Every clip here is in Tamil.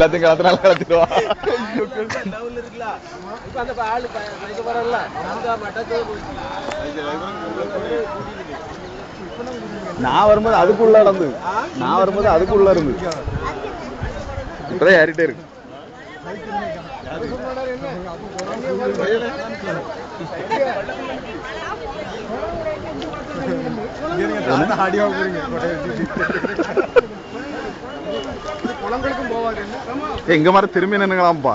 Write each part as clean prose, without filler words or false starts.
எல்லாத்தையும் கலத்தினால கலத்திடுவா. நான் வரும்போது அதுக்குள்ள நடந்து இருந்து இப்பதான் ஏறிட்டே இருக்கு. எங்க மாதிரி திரும்பி நின்னுங்களாம்பா.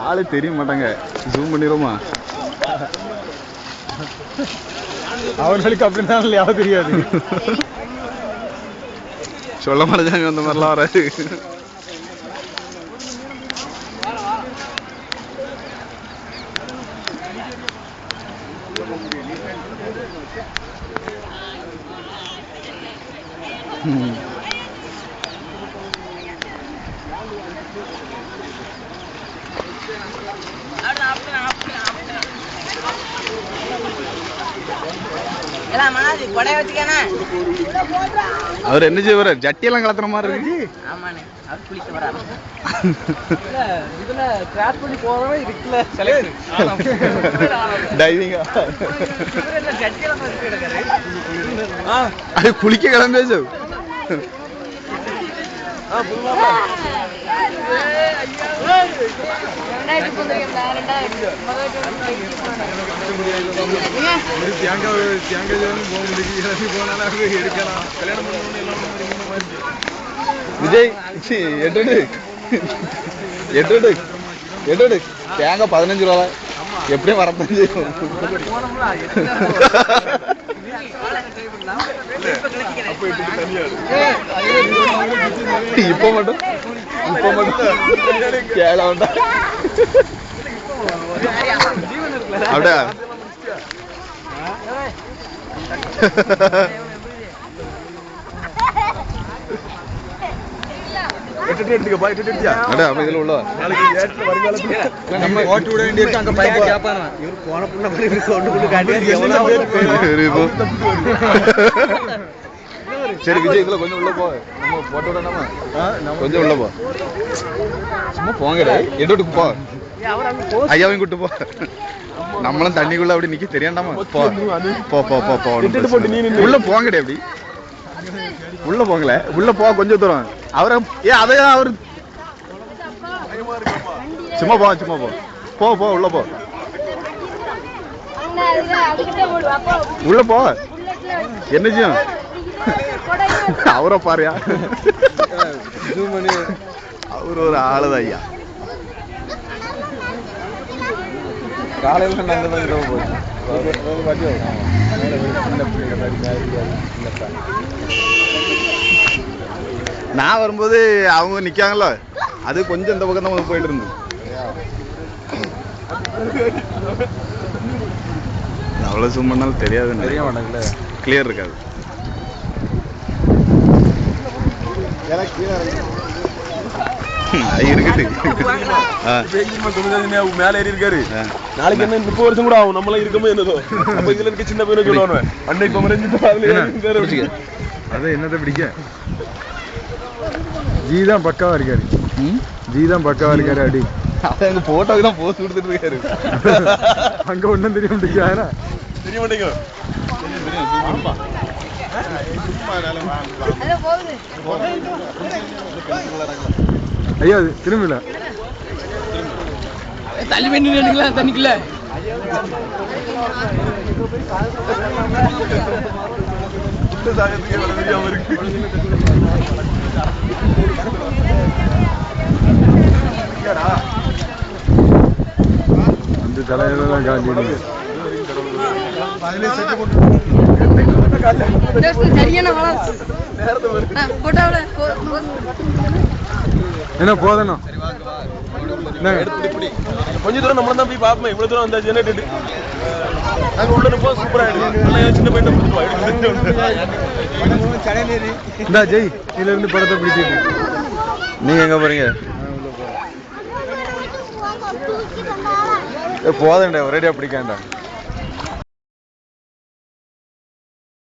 ஆளு தெரிய மாட்டாங்க. ஜூம் பண்ணிடுமா அவர்களுக்கு அப்படின்னா யாரும் தெரியாது. சொல்ல மாட்டாங்க அந்த மாதிரிலாம் வராது. அவர் என்ன செய்வாரு? ஜட்டியெல்லாம் கலத்துற மாதிரி இருக்கு. அது குளிக்க கிளம்பியாச்சு. விஜய் எட்டு தேங்காய் 15 ரூபா எப்படியும் வரத்தான் செய்யும். இப்ப மட்டும் கேள வேண்டாம். அப்படியா சரி விஜய் இதுல கொஞ்சம் உள்ள போ. நம்ம போட்டோ விடணுமா? கொஞ்சம் உள்ள போ. சும்மா போங்கடா. எடோட்டுக்கு போ. ஐயாவையும் கூட்டு போ. நம்மளும் தண்ணிக்குள்ள அப்படி நிக்க தெரியாண்டாமா? போ போ போ போ போ. உள்ள போங்கடே. அப்படி உள்ள போங்களே. உள்ள போ கொஞ்சம் தூரம். அவரை அதையா அவரு சும்மா போ போ போ உள்ள போ. உள்ள போ. என்ன செய்யும்? அவரை பாருயா. அவரு ஒரு ஆளுதான் ஐயா. காலையில நான் வரும்போது அவங்க நிக்காங்கல்ல, அது கொஞ்சம் இந்த பக்கம் தான் போயிட்டு இருந்தது. அவ்வளவு ஜூம் பண்ணாலும் தெரியாது. தெரிய மாட்டாங்கல்ல, கிளியர் இருக்காது. மேல ஏறி இருக்காரு. நாளைக்கு என்ன 30 வருஷம் கூட ஆகும். நம்மள இருக்கமே என்னதோ. அப்ப இதுல இருக்க சின்ன பையனை சொல்லுவானே அன்னைக்கு அது என்னத்தை பிடிக்க ஜீதான் பக்காவா இருக்காரு. ஜீதான் பக்காவா இருக்காரு. அடி அங்க போட்டோக்கு தான் போஸ்ட் கொடுத்துட்டு இருக்காரு. அங்க ஒண்ணும் தெரிய மாட்டேங்குது. தெரிய மாட்டேங்க. ஐயா திரும்பல தள்ளி பண்ணி தண்ணிக்குள்ள அந்த தலையெல்லாம் காட்டி என்ன போதணும். கொஞ்ச தூரம் நம்மள தான் போய் பாப்போம். இவ்வளவு தூரம் வந்தா ஜெனரேட் நாங்க உள்ள போ. சூப்பரா இருக்கு. சின்ன பையன் இந்தா ஜெய் இதுல இருந்து படத்தை பிடிச்சிட்டு நீங்க எங்க போறீங்க? போதண்டா ஒரேடியா பிடிக்காண்டா.